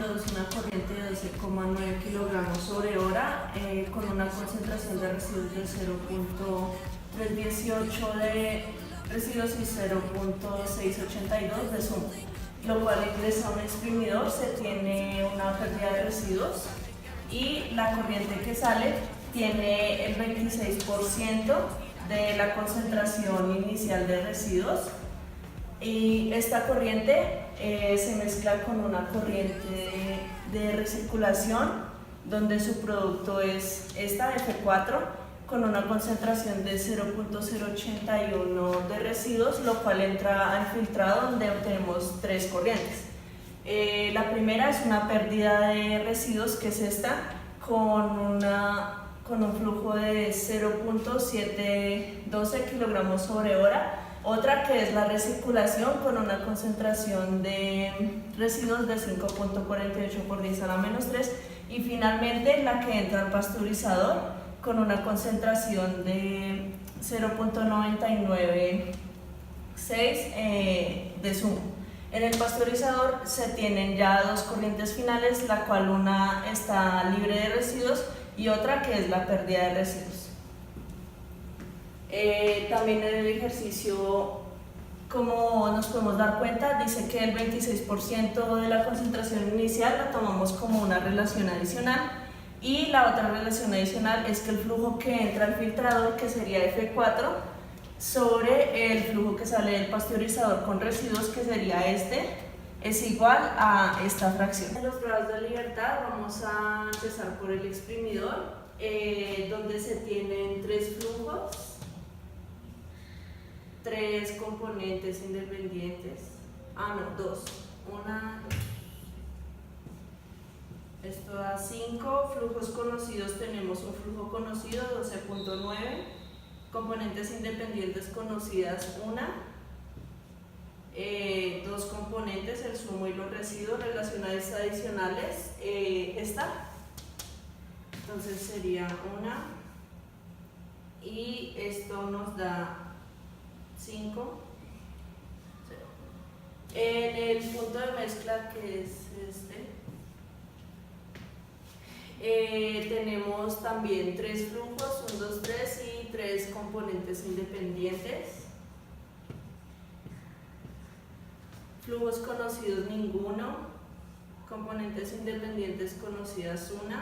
produce una corriente de 12,9 kilogramos sobre hora con una concentración de residuos de 0.318 de residuos y 0.682 de zumo, lo cual ingresa a un exprimidor, se tiene una pérdida de residuos y la corriente que sale tiene el 26% de la concentración inicial de residuos, y esta corriente se mezcla con una corriente de recirculación donde su producto es esta F4 con una concentración de 0.081 de residuos, lo cual entra al filtrado donde obtenemos tres corrientes. La primera es una pérdida de residuos, que es esta, con un flujo de 0.712 kilogramos sobre hora. Otra que es la recirculación con una concentración de residuos de 5.48 por 10 a la menos 3. Y finalmente la que entra al pasteurizador con una concentración de 0.996 de zumo. En el pasteurizador se tienen ya dos corrientes finales, la cual una está libre de residuos y otra que es la pérdida de residuos. También en el ejercicio, como nos podemos dar cuenta, dice que el 26% de la concentración inicial la tomamos como una relación adicional, y la otra relación adicional es que el flujo que entra al filtrador, que sería F4, sobre el flujo que sale del pasteurizador con residuos, que sería este, es igual a esta fracción. En los grados de libertad vamos a empezar por el exprimidor, donde se tienen tres flujos, tres componentes independientes, dos, esto da 5 flujos conocidos. Tenemos un flujo conocido 12.9, componentes independientes conocidas 1, dos componentes, el zumo y los residuos, relaciones adicionales, esta, entonces sería 1, y esto nos da 5. En el punto de mezcla, que es este, tenemos también tres flujos, 1, 2, 3, y tres componentes independientes. Flujos conocidos ninguno, componentes independientes conocidas 1,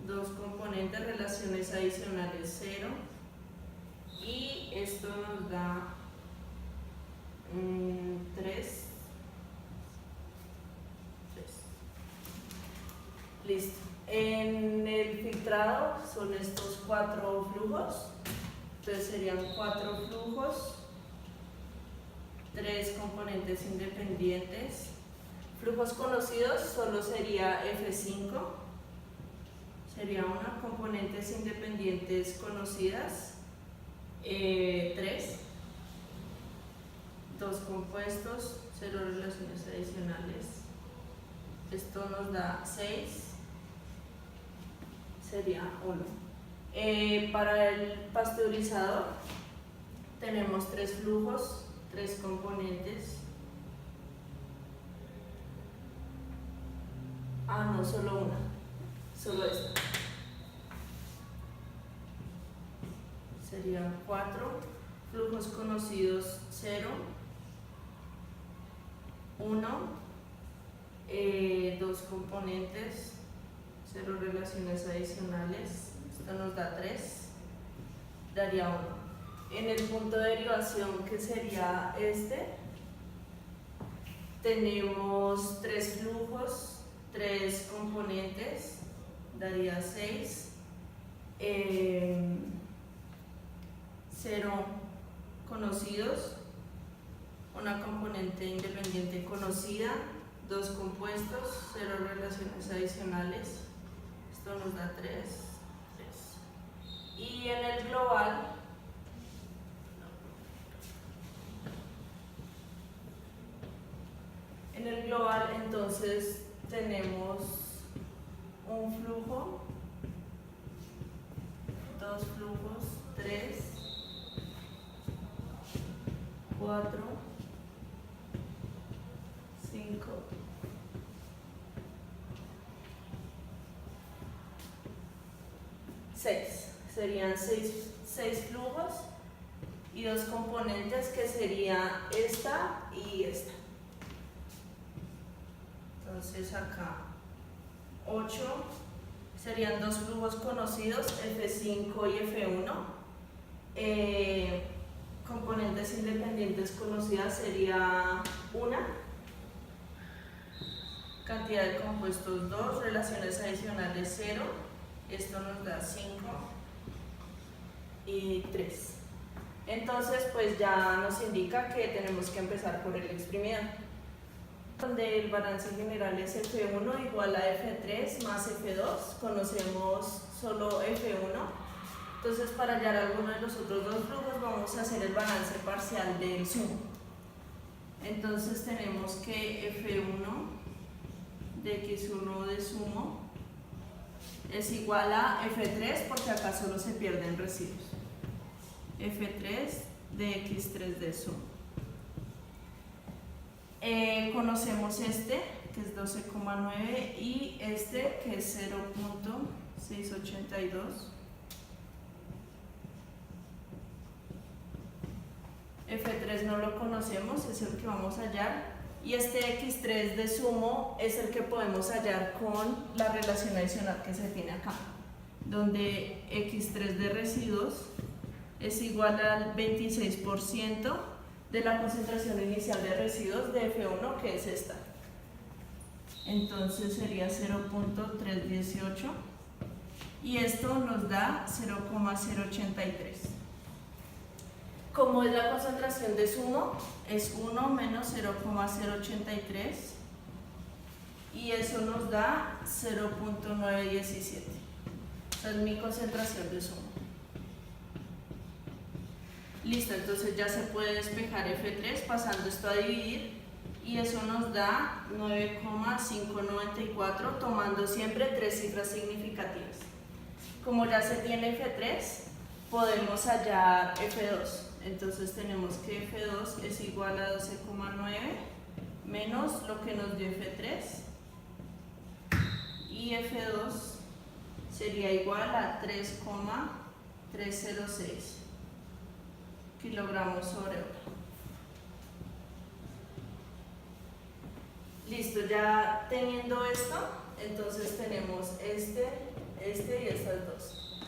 dos componentes, relaciones adicionales 0, y esto nos da 3. Listo. En el filtrado son estos 4 flujos, entonces serían 4 flujos, 3 componentes independientes. Flujos conocidos solo sería F5, sería 1, componentes independientes conocidas 3, dos compuestos, 0 relaciones adicionales, esto nos da 6, sería 1. Para el pasteurizador tenemos 3 flujos, 3 componentes, solo una, solo esta, serían 4, flujos conocidos 0, 1, dos componentes, 0 relaciones adicionales, esto nos da 3, daría 1. En el punto de derivación, que sería este, tenemos 3 flujos, 3 componentes, daría 6, 0 conocidos, una componente independiente conocida, 2 compuestos, 0 relaciones adicionales, esto nos da 3. Y en el global, entonces tenemos un flujo, 2 flujos, 3, 4, 5, 6. Serían 6 flujos y 2 componentes, que sería esta y esta. Entonces acá 8 serían 2 flujos conocidos, F5 y F1. Componentes independientes conocidas sería 1. Cantidad de compuestos 2, relaciones adicionales 0. Esto nos da 5 y 3. Entonces pues ya nos indica que tenemos que empezar por el exprimidor, donde el balance general es F1 igual a F3 más F2. Conocemos solo F1. Entonces, para hallar alguno de los otros dos flujos vamos a hacer el balance parcial del sumo. Entonces tenemos que F1 de X1 de sumo es igual a F3, porque acá solo se pierden residuos. F3 de X3 de sumo. Conocemos este, que es 12,9, y este, que es 0.682. F3 no lo conocemos, es el que vamos a hallar, y este X3 de sumo es el que podemos hallar con la relación adicional que se tiene acá, donde X3 de residuos es igual al 26% de la concentración inicial de residuos de F1, que es esta. Entonces sería 0.318 y esto nos da 0,083. Como es la concentración de sumo, es 1 menos 0,083 y eso nos da 0.917. Esa es mi concentración de sumo. Listo, entonces ya se puede despejar F3 pasando esto a dividir y eso nos da 9,594, tomando siempre 3 cifras significativas. Como ya se tiene F3, podemos hallar F2. Entonces tenemos que F2 es igual a 12,9 menos lo que nos dio F3, y F2 sería igual a 3,306 kilogramos sobre hora. Listo, ya teniendo esto, entonces tenemos este y estas dos.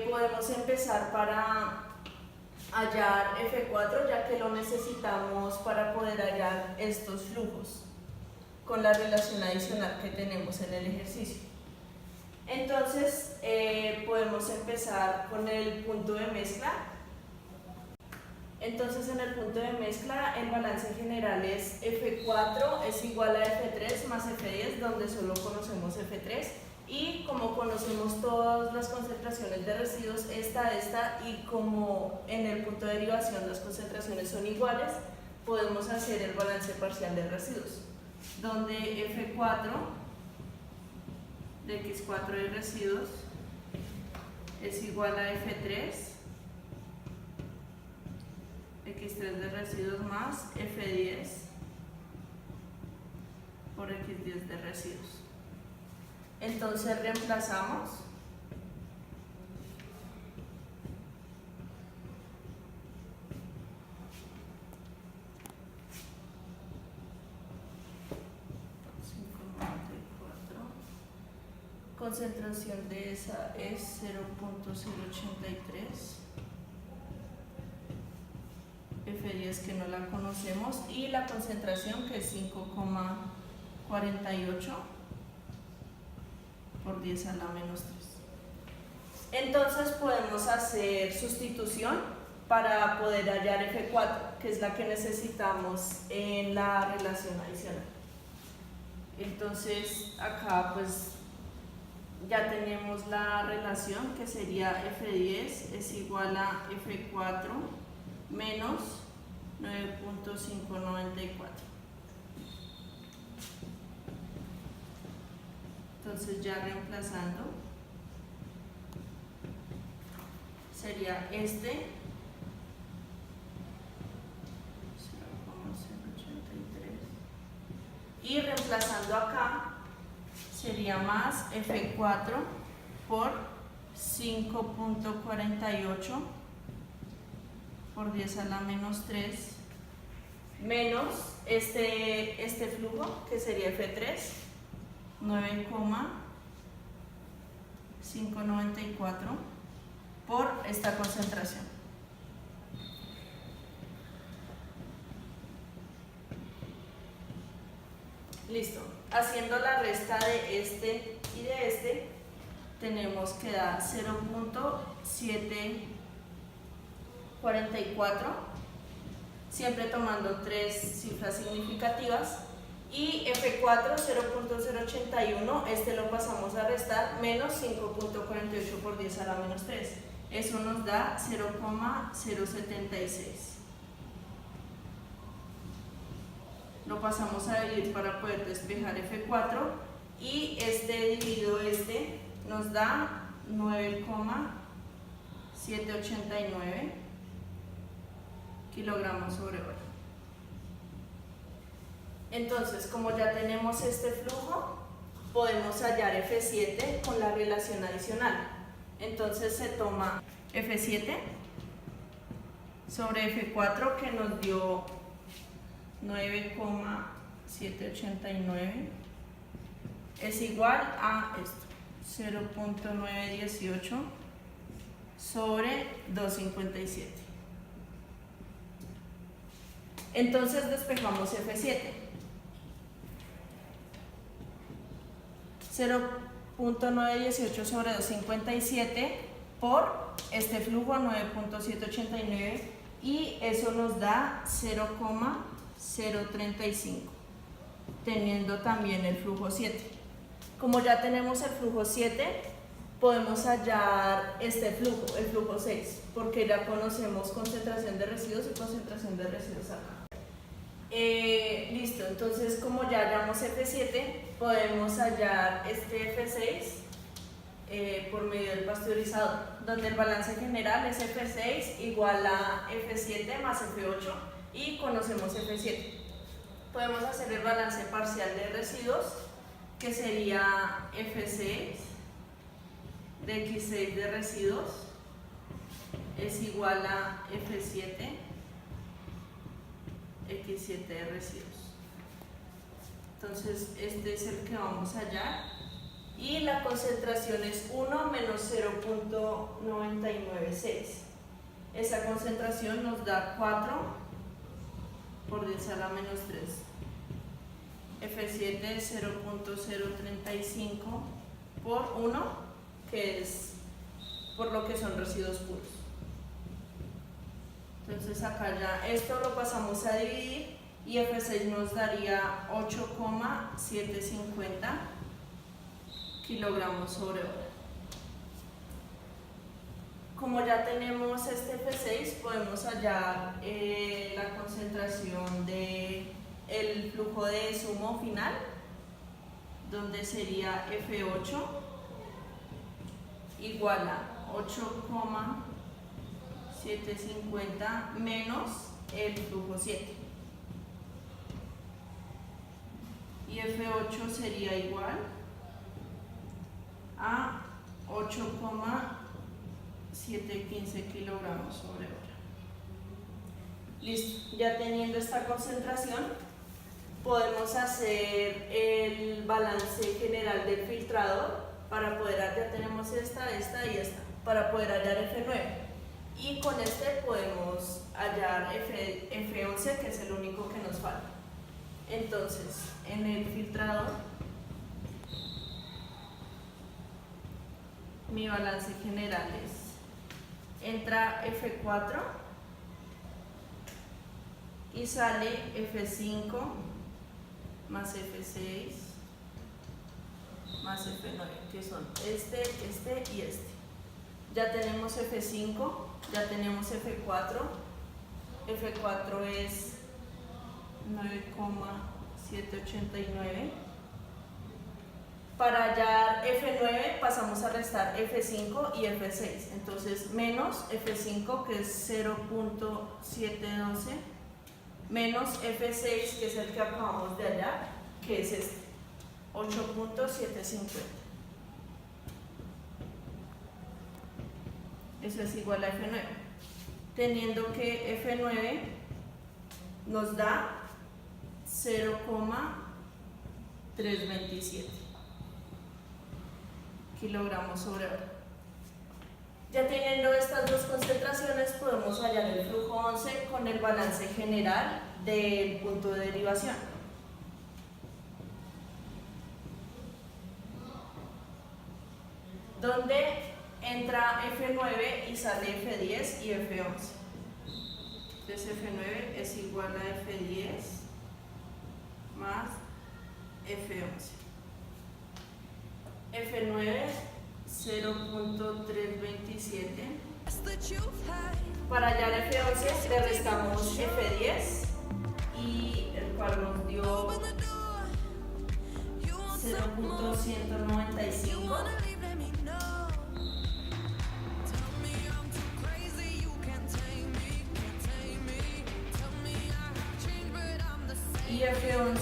Podemos empezar para hallar F4, ya que lo necesitamos para poder hallar estos flujos con la relación adicional que tenemos en el ejercicio. Entonces podemos empezar con el punto de mezcla. Entonces en el punto de mezcla el balance general es F4 es igual a F3 más F10, donde solo conocemos F3. Y como conocemos todas las concentraciones de residuos, esta, y como en el punto de derivación las concentraciones son iguales, podemos hacer el balance parcial de residuos, donde F4 de X4 de residuos es igual a F3, X3 de residuos más F10 por X10 de residuos. Entonces reemplazamos concentración de esa es 0.083, F10 que no la conocemos, y la concentración que es 5,48 por 10 a la menos 3. Entonces podemos hacer sustitución para poder hallar F4, que es la que necesitamos en la relación adicional. Entonces acá pues ya tenemos la relación, que sería F10 es igual a F4 menos 9.594. Entonces ya reemplazando sería este 0,083 y reemplazando acá sería más F4 por 5.48 por 10 a la menos 3 menos este flujo que sería F3, 9,594 por esta concentración. Listo. Haciendo la resta de este y de este, tenemos que dar 0.744, siempre tomando tres cifras significativas, y F4 0.081, este lo pasamos a restar, menos 5.48 por 10 a la menos 3, eso nos da 0,076. Lo pasamos a dividir para poder despejar F4, y este dividido este nos da 9,789 kilogramos sobre hora. Entonces, como ya tenemos este flujo, podemos hallar F7 con la relación adicional. Entonces se toma F7 sobre F4, que nos dio 9,789, es igual a esto, 0.918 sobre 257. Entonces despejamos F7. 0.918 sobre 257 por este flujo 9.789, y eso nos da 0,035, teniendo también el flujo 7. Como ya tenemos el flujo 7, podemos hallar este flujo, el flujo 6, porque ya conocemos concentración de residuos y concentración de residuos acá. Listo, entonces como ya hallamos F7, podemos hallar este F6 por medio del pasteurizador, donde el balance general es F6 igual a F7 más F8, y conocemos F7. Podemos hacer el balance parcial de residuos, que sería F6 de X6 de residuos es igual a F7 X7 de residuos. Entonces este es el que vamos a hallar, y la concentración es 1 menos 0.996. Esa concentración nos da 4 por 10 a la menos 3. F7 es 0.035 por 1, que es por lo que son residuos puros. Entonces acá ya esto lo pasamos a dividir, y F6 nos daría 8,750 kilogramos sobre hora. Como ya tenemos este F6, podemos hallar la concentración de el flujo de sumo final, donde sería F8 igual a 8,750 menos el flujo 7, y F8 sería igual a 8,715 kilogramos sobre hora. Listo, ya teniendo esta concentración, podemos hacer el balance general del filtrador para poder hallar, ya tenemos esta y esta, para poder hallar F9, y con este podemos hallar F11, que es el único que nos falta. Entonces, en el filtrador, mi balance general es, entra F4 y sale F5 más F6 más F9, que son este y este. Ya tenemos F5, ya tenemos F4. F4 es 9,789. Para hallar F9 pasamos a restar F5 y F6, entonces menos F5, que es 0.712, menos F6, que es el que acabamos de hallar, que es este, 8.750. Eso es igual a F9. Teniendo que F9 nos da 0,327 kilogramos sobre hora. Ya teniendo estas dos concentraciones, podemos hallar el flujo 11 con el balance general del punto de derivación. Donde entra F9 y sale F10 y F11. Entonces F9 es igual a F10 más F11. F9 0,327. Para hallar F11 le restamos F10 y el cual nos dio 0,195. Y F11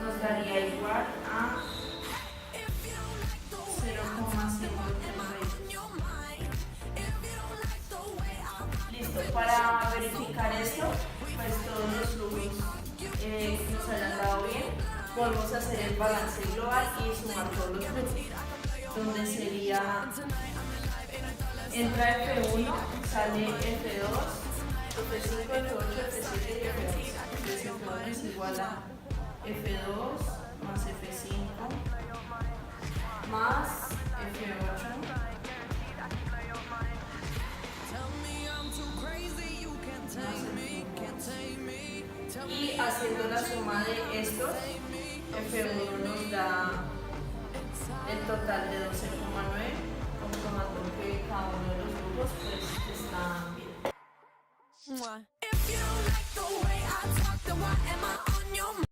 nos daría igual a 0,130. Listo, para verificar esto, pues todos los flujos nos hayan dado bien, podemos hacer el balance global y sumar todos los flujos, donde sería, entra F1, sale F2, F5, F8, F7 y F11. Entonces F1 es igual a F2 más F5 más F8 y haciendo la suma de estos, F1 nos da el total de 12,9, comprobando que cada uno de los grupos pues está bien. If you like the way I talk, then why am